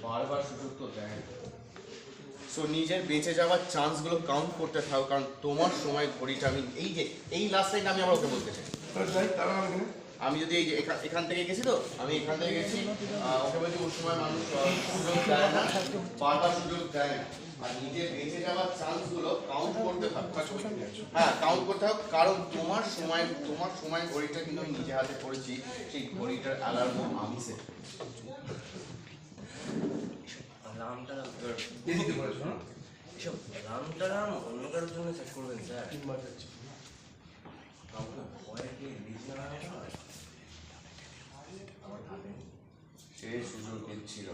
বারবার সুযোগ তো দেয়। সো নিজের বেঁচে যাওয়ার চান্সগুলো কাউন্ট করতে থাকো, কারণ তোমার সময় ঘড়িটা আমি এই লাস্ট টাইম আমি আমার ওকে বলতে চাই। আমি যদি এই যে এখান থেকে গেছি, তো আমি এখান থেকে গেছি, ওকে বলছি ওর সময় মানুষ সুযোগ দেয় না, বারবার সুযোগ দেয় না। আর নিজের বেঁচে যাওয়ার চান্সগুলো কাউন্ট করতে থাকো। হ্যাঁ, কাউন্ট করতে থাকো, কারণ তোমার সময় ঘড়িটা কিন্তু আমি নিজে হাতে করেছি। সেই ঘড়িটার অ্যালার্মও আমি সেট করেছি। এসব রামটারাম অন্য কারোর জন্য সেট করবেন স্যার? সে সুযোগ দিচ্ছিল,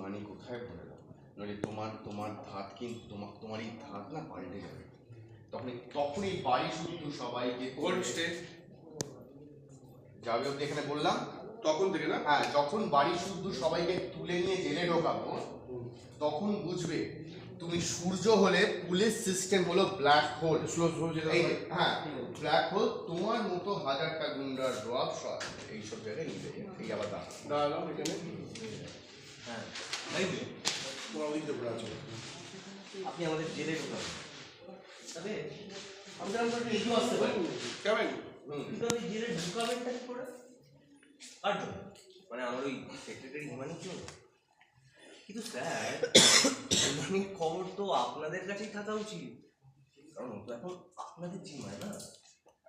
মানি কোথায় ভরে দাও, নইলে তোমার ধাত, কিন্তু তোমারই ধাত না পাল্টে যাবে। তখনই বাড়ি শুধু সবাইকে যাবে অব্দি এখানে বললাম, তখন থেকে না। হ্যাঁ, যখন বাড়ি শুদ্ধ সবাইকে তুলে নিয়ে জেলে ঢোকাবো, তখন বুঝবে তুমি সূর্য হলে পুলিশ সিস্টেম হলো ব্ল্যাক হোল। হ্যাঁ, ব্ল্যাক হোল তোমার মতো হাজারটা গুন্ডার রব এইসব জায়গায় নিয়ে যাবে। এই আবার দাঁড়ালাম এখানে। হ্যাঁ, আপনি আমাদের জেলে ঢোকাবেন, তবে আমরা এগিয়ে আসতে পারি কেমন? কিন্তু আপনি জেলে ঢুকাবেনটা কি করে? আর মানে আমার ওই সেক্রেটারি হিমানি কি হলো? কিন্তু স্যার, হিমানির খবর তো আপনাদের কাছেই থাকা উচিত, কারণ ও তো এখন আপনাদের জিম্মায় না।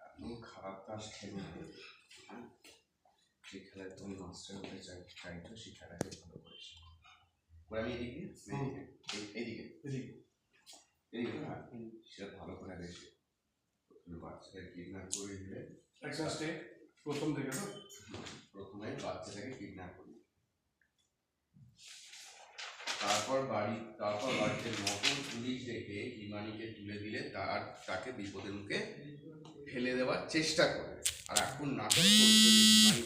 আপনি খারাপ কাজ খেলে, যে খেলায় তুমি মাস্টার হতে চাইছো, সেই খেলাকে ভালো করেছি। আমি এদিকে না, সেটা ভালো করে গেছে। বাচ্চাদের কিডন্যাপ করে দিলে প্রথমে বাচ্চাটাকে কিডন্যাপ করি, তারপর বাড়িতে নতুন পুলিশ রেখে হিমানিকে তুলে দিলে তাকে বিপদের মুখে ফেলে দেওয়ার চেষ্টা করে। আর এখন নাটক করছে হিমানি